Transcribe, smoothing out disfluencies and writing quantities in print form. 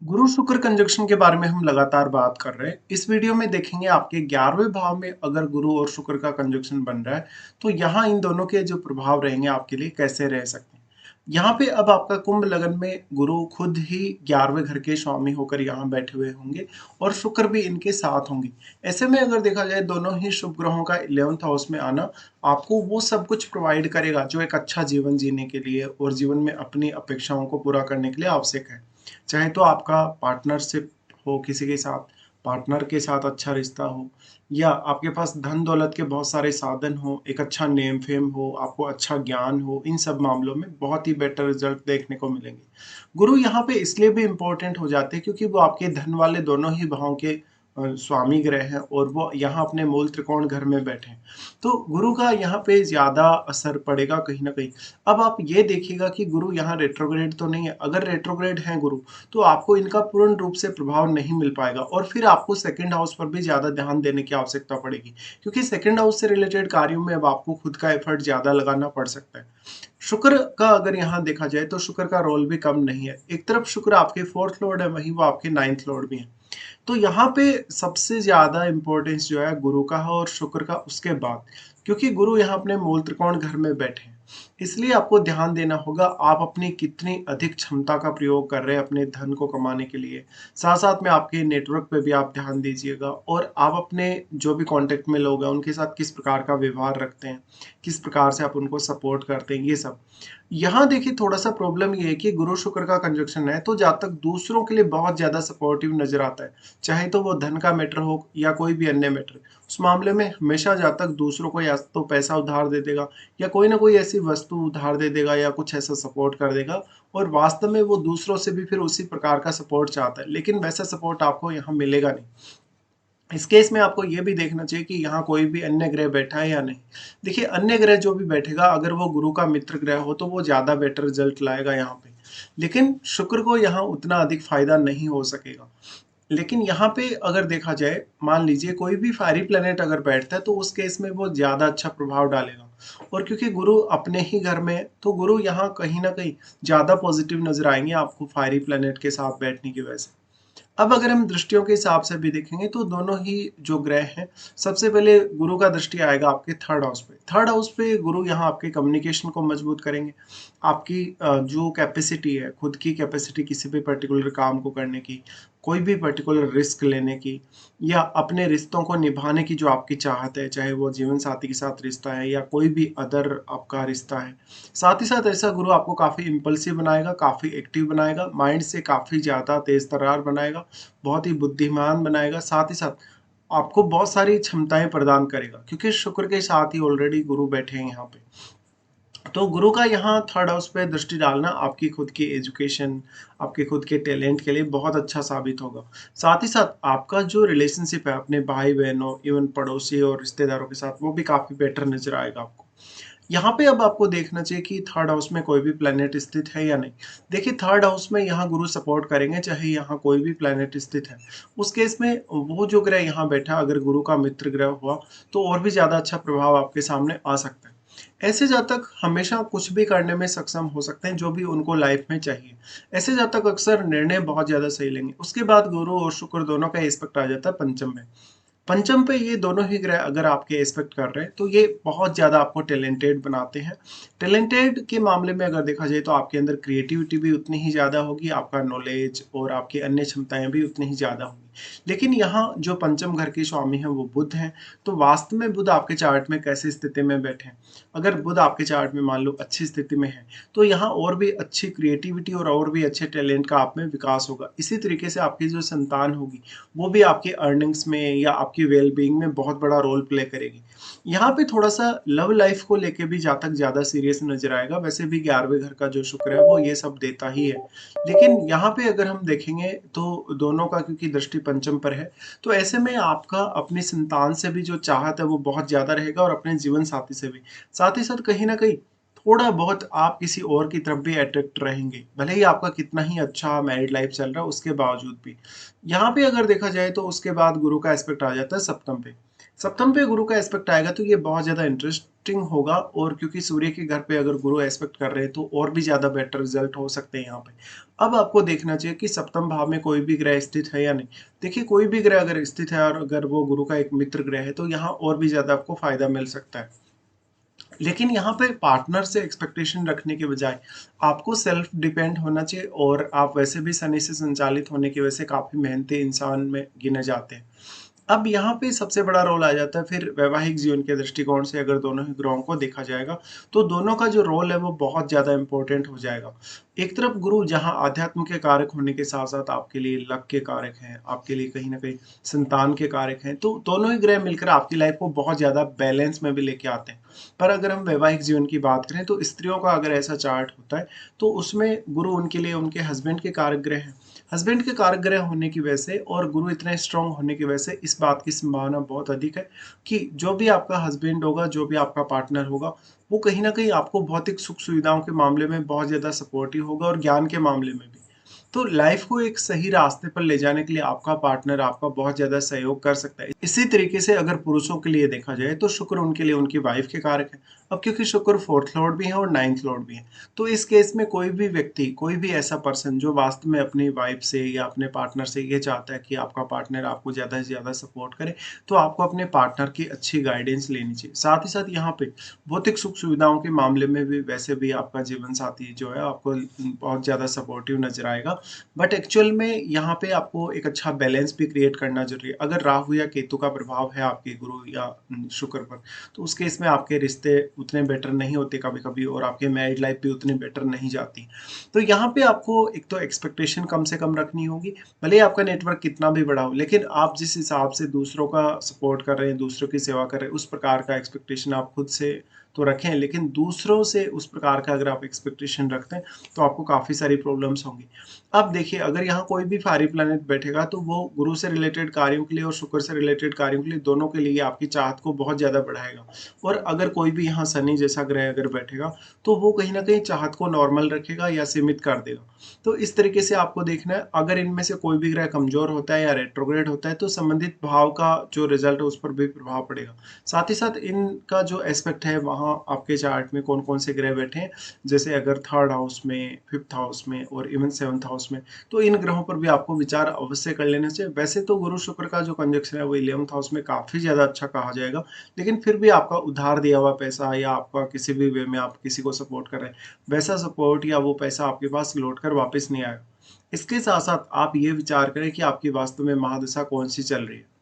गुरु शुक्र कंजक्शन के बारे में हम लगातार बात कर रहे हैं। इस वीडियो में देखेंगे आपके 11वें भाव में अगर गुरु और शुक्र का कंजक्शन बन रहा है, तो यहाँ इन दोनों के जो प्रभाव रहेंगे आपके लिए कैसे रह सकते हैं। यहाँ पे अब आपका कुंभ लगन में गुरु खुद ही 11वें घर के स्वामी होकर यहाँ बैठे हुए होंगे और शुक्र भी इनके साथ होंगे। ऐसे में अगर देखा जाए दोनों ही शुभ ग्रहों का 11th हाउस में आना आपको वो सब कुछ प्रोवाइड करेगा जो एक अच्छा जीवन जीने के लिए और जीवन में अपनी अपेक्षाओं को पूरा करने के लिए आवश्यक है। चाहे तो आपका पार्टनरशिप हो किसी के साथ, पार्टनर के साथ अच्छा रिश्ता हो या आपके पास धन दौलत के बहुत सारे साधन हो, एक अच्छा नेम फेम हो, आपको अच्छा ज्ञान हो, इन सब मामलों में बहुत ही बेटर रिजल्ट देखने को मिलेंगे। गुरु यहाँ पे इसलिए भी इम्पोर्टेंट हो जाते हैं क्योंकि वो आपके धन वाले दोनों ही भावों के स्वामी ग्रह हैं और वो यहाँ अपने मूल त्रिकोण घर में बैठे हैं। तो गुरु का यहाँ पे ज़्यादा असर पड़ेगा कहीं न कहीं। अब आप ये देखिएगा कि गुरु यहाँ रेट्रोग्रेड तो नहीं है। अगर रेट्रोग्रेड हैं गुरु, तो आपको इनका पूर्ण रूप से प्रभाव नहीं मिल पाएगा और फिर आपको सेकंड हाउस पर भी ज़्यादा ध्यान देने की आवश्यकता पड़ेगी। क्योंकि सेकंड हाउस से रिलेटेड कार्यों में अब आपको खुद का एफर्ट ज़्यादा लगाना पड़ सकता है। शुक्र का अगर यहाँ देखा जाए तो शुक्र का रोल भी कम नहीं है। एक तरफ शुक्र आपके 4th लॉर्ड है, वहीं वो आपके 9th लॉर्ड भी हैं। तो यहाँ पे सबसे ज़्यादा इम्पोर्टेंस जो है गुरु का है और शुक्र का उसके बाद, क्योंकि गुरु यहाँ अपने मूल त्रिकोण घर में बैठे हैं। इसलिए आपको ध्यान देना होगा आप अपनी कितनी अधिक क्षमता का प्रयोग कर रहे हैं अपने धन को कमाने के लिए। साथ-साथ में आपके नेटवर्क पे भी आप ध्यान दीजिएगा और आप अपने जो भी कॉन्टैक्ट में लोग हैं उनके साथ किस प्रकार का व्यवहार रखते हैं, किस प्रकार से आप उनको सपोर्ट करते हैं, ये सब। यहाँ देखिए थोड़ा-सा प्रॉब्लम ये है कि गुरु शुक्र का कंजक्शन है, तो जहाँ तक दूसरों के लिए बहुत ज़्यादा सपोर्टिव नज़र आता है, चाहे तो वो धन का मैटर हो या कोई भी अन्य मैटर, उस मामले में हमेशा जहाँ तक दूसरों को या तो पैसा उधार दे देगा या कोई ना कोई ऐसी वस्तु उधार दे देगा या कुछ ऐसा सपोर्ट कर देगा और वास्तव में वो दूसरों से भी फिर उसी प्रकार का सपोर्ट चाहता है, लेकिन वैसा सपोर्ट आपको यहाँ मिलेगा नहीं। इस केस में आपको ये भी देखना चाहिए कि यहाँ कोई भी अन्य ग्रह बैठा है या नहीं। देखिए अन्य ग्रह जो भी बैठेगा अगर वो गुरु का मित्र ग्रह हो तो वो ज़्यादा बेटर रिजल्ट लाएगा यहाँ पे। लेकिन शुक्र को यहाँ उतना अधिक फायदा नहीं हो सकेगा। लेकिन यहाँ पे अगर देखा जाए मान लीजिए कोई भी फायरी प्लैनेट अगर बैठता है तो उस केस में वो ज़्यादा अच्छा प्रभाव डालेगा। और क्योंकि गुरु अपने ही घर में है तो गुरु यहाँ कहीं न कहीं ज़्यादा पॉजिटिव नज़र आएँगे आपको फायरी प्लैनेट के साथ बैठने की वजह से। अब अगर हम दृष्टियों के हिसाब से भी देखेंगे तो दोनों ही जो ग्रह हैं, सबसे पहले गुरु का दृष्टि आएगा आपके 3rd हाउस पे। 3rd हाउस पे गुरु यहाँ आपके कम्युनिकेशन को मजबूत करेंगे। आपकी जो कैपेसिटी है, खुद की कैपेसिटी किसी भी पर्टिकुलर काम को करने की, कोई भी पर्टिकुलर रिस्क लेने की या अपने रिश्तों को निभाने की जो आपकी चाहत है, चाहे वो जीवन साथी के साथ रिश्ता है या कोई भी अदर आपका रिश्ता है। साथ ही साथ ऐसा गुरु आपको काफ़ी इम्पल्सिव बनाएगा, काफ़ी एक्टिव बनाएगा, माइंड से काफ़ी ज़्यादा तेज़-तर्रार बनाएगा, बहुत ही बुद्धिमान बनाएगा, साथ ही साथ आपको बहुत सारी क्षमताएँ प्रदान करेगा क्योंकि शुक्र के साथ ही ऑलरेडी गुरु बैठे हैं यहाँ पे। तो गुरु का यहाँ 3rd हाउस पे दृष्टि डालना आपकी खुद की एजुकेशन, आपके खुद के टैलेंट के लिए बहुत अच्छा साबित होगा। साथ ही साथ आपका जो रिलेशनशिप है अपने भाई-बहनों, इवन पड़ोसी और रिश्तेदारों के साथ, वो भी काफ़ी बेटर नज़र आएगा आपको। यहाँ पे अब आपको देखना चाहिए कि 3rd हाउस में कोई भी प्लैनेट स्थित है या नहीं। देखिए 3rd हाउस में यहाँ गुरु सपोर्ट करेंगे चाहे यहाँ कोई भी प्लैनेट स्थित है। उस केस में वो जो ग्रह यहाँ बैठा अगर गुरु का मित्र ग्रह हुआ तो और भी ज़्यादा अच्छा प्रभाव आपके सामने आ सकता है। ऐसे जातक हमेशा कुछ भी करने में सक्षम हो सकते हैं जो भी उनको लाइफ में चाहिए। ऐसे जातक अक्सर निर्णय बहुत ज़्यादा सही लेंगे। उसके बाद गुरु और शुक्र दोनों का एस्पेक्ट आ जाता है पंचम में। पंचम पे ये दोनों ही ग्रह अगर आपके एस्पेक्ट कर रहे हैं तो ये बहुत ज़्यादा आपको टैलेंटेड बनाते हैं। टैलेंटेड के मामले में अगर देखा जाए तो आपके अंदर क्रिएटिविटी भी उतनी ही ज़्यादा होगी, आपका नॉलेज और आपकी अन्य क्षमताएँ भी उतनी ही ज़्यादा होंगी। लेकिन यहाँ जो पंचम घर के स्वामी हैं वो बुध हैं, तो वास्तव में बुध आपके चार्ट में कैसी स्थिति में बैठे हैं? अगर बुध आपके चार्ट में मान लो अच्छी स्थिति में है, तो यहाँ और भी अच्छी क्रिएटिविटी और भी अच्छे टैलेंट का आप में विकास होगा। इसी तरीके से आपकी जो संतान होगी वो भी आपकी अर्निंग्स में या आपकी वेल बीइंग में बहुत बड़ा रोल प्ले करेगी। यहाँ पे थोड़ा-सा लव लाइफ को लेके भी जातक ज़्यादा सीरियस नज़र आएगा, वैसे भी 11वें घर का जो शुक्र है वो ये सब देता ही है। लेकिन यहाँ पे अगर हम देखेंगे तो दोनों का क्योंकि दृष्टि पंचम पर है, तो ऐसे में आपका अपनी संतान से भी जो चाहत है वो बहुत ज़्यादा रहेगा और अपने जीवन साथी से भी। साथ ही साथ कहीं न कहीं थोड़ा बहुत आप किसी और की तरफ भी अट्रैक्ट रहेंगे, भले ही आपका कितना ही अच्छा मैरिड लाइफ चल रहा है उसके बावजूद भी। यहाँ पे अगर देखा जाए तो उसके बाद गुरु का एस्पेक्ट आ जाता है सप्तम पे। सप्तम पे गुरु का एस्पेक्ट आएगा तो ये बहुत ज़्यादा इंटरेस्ट इंटरेस्टिंग होगा, और क्योंकि सूर्य के घर पे अगर गुरु एस्पेक्ट कर रहे हैं तो और भी ज़्यादा बेटर रिजल्ट हो सकते हैं यहाँ पे। अब आपको देखना चाहिए कि सप्तम भाव में कोई भी ग्रह स्थित है या नहीं। देखिए, कोई भी ग्रह अगर स्थित है और अगर वो गुरु का एक मित्र ग्रह है तो यहाँ और भी ज़्यादा आपको फ़ायदा मिल सकता है। लेकिन यहाँ पे पार्टनर से एक्सपेक्टेशन रखने के बजाय आपको सेल्फ डिपेंड होना चाहिए, और आप वैसे भी शनि से संचालित होने की वजह से काफ़ी मेहनती इंसान में गिने जाते हैं। अब यहाँ पे सबसे बड़ा रोल आ जाता है फिर वैवाहिक जीवन के दृष्टिकोण से। अगर दोनों ही ग्रहों को देखा जाएगा तो दोनों का जो रोल है वो बहुत ज़्यादा इंपॉर्टेंट हो जाएगा। एक तरफ गुरु जहाँ आध्यात्म के कारक होने के साथ साथ आपके लिए लक के कारक हैं, आपके लिए कहीं ना कहीं संतान के कारक हैं, तो दोनों ही ग्रह मिलकर आपकी लाइफ को बहुत ज़्यादा बैलेंस में भी लेके आते हैं। पर अगर हम वैवाहिक जीवन की बात करें तो स्त्रियों का अगर ऐसा चार्ट होता है तो उसमें गुरु उनके लिए उनके हस्बैंड के कारक ग्रह हैं। हस्बैंड के कारक ग्रह होने की वजह से और गुरु इतने स्ट्रांग होने की वजह से इस बात की संभावना बहुत अधिक है कि जो भी आपका हस्बैंड होगा, जो भी आपका पार्टनर होगा, वो कहीं न कहीं आपको भौतिक सुख-सुविधाओं के मामले में बहुत ज़्यादा सपोर्टिव होगा, और ज्ञान के मामले में भी। तो लाइफ को एक सही रास्ते पर ले जाने के लिए आपका पार्टनर आपका बहुत ज़्यादा सहयोग कर सकता है। इसी तरीके से अगर पुरुषों के लिए देखा जाए तो शुक्र उनके लिए उनकी वाइफ के कारक है। अब क्योंकि शुक्र 4th लॉर्ड भी है और 9th लॉर्ड भी है, तो इस केस में कोई भी व्यक्ति, कोई भी ऐसा पर्सन जो वास्तव में अपनी वाइफ से या अपने पार्टनर से ये चाहता है कि आपका पार्टनर आपको ज़्यादा से ज़्यादा सपोर्ट करे, तो आपको अपने पार्टनर की अच्छी गाइडेंस लेनी चाहिए। साथ ही साथ यहाँ पे भौतिक सुख सुविधाओं के मामले में भी वैसे भी आपका जीवन साथी जो है आपको बहुत ज़्यादा सपोर्टिव नज़र आएगा। बट एक्चुअल में यहाँ पे आपको एक अच्छा बैलेंस भी क्रिएट करना ज़रूरी है। अगर राहु या केतु का प्रभाव है आपके गुरु या शुक्र पर, तो उस केस में आपके रिश्ते उतने बेटर नहीं होते कभी-कभी, और आपकी मैरिड लाइफ भी उतनी बेटर नहीं जाती। तो यहाँ पे आपको एक तो एक्सपेक्टेशन कम से कम रखनी होगी, भले ही आपका नेटवर्क कितना भी बड़ा हो, लेकिन आप जिस हिसाब से दूसरों का सपोर्ट कर रहे हैं, दूसरों की सेवा कर रहे हैं, उस प्रकार का एक्सपेक्टेशन आप खुद से तो रखें, लेकिन दूसरों से उस प्रकार का अगर आप एक्सपेक्टेशन रखते हैं, तो आपको काफ़ी सारी प्रॉब्लम्स होंगी। अब देखिए, अगर यहाँ कोई भी फारी प्लैनेट बैठेगा तो वो गुरु से रिलेटेड कार्यों के लिए और शुक्र से रिलेटेड कार्यों के लिए, दोनों के लिए आपकी चाहत को बहुत ज़्यादा बढ़ाएगा। और अगर कोई भी यहाँ शनि जैसा ग्रह अगर बैठेगा तो वो कहीं न कहीं चाहत को नॉर्मल रखेगा या सीमित कर देगा। तो इस तरीके से आपको देखना है, अगर इनमें से कोई भी ग्रह कमज़ोर होता है या रेट्रोग्रेड होता है तो संबंधित भाव का जो रिज़ल्ट है उस पर भी प्रभाव पड़ेगा। साथ ही साथ इनका जो एस्पेक्ट है वहाँ आपके चार्ट में कौन-कौन से ग्रह बैठे हैं, जैसे अगर 3rd हाउस में, 5th हाउस में और इवन 7th हाउस में, तो इन ग्रहों पर भी आपको विचार अवश्य कर लेना चाहिए। वैसे तो गुरु शुक्र का जो कंजक्शन है वो 11th हाउस में काफ़ी ज़्यादा अच्छा कहा जाएगा, लेकिन फिर भी आपका उधार दिया हुआ पैसा या आपका किसी भी वे में आप किसी को सपोर्ट कर रहे हैं, वैसा सपोर्ट या वो पैसा आपके पास लौट कर वापस नहीं आएगा। इसके साथ-साथ आप ये विचार करें कि आपकी वास्तव में महादशा कौन-सी चल रही है।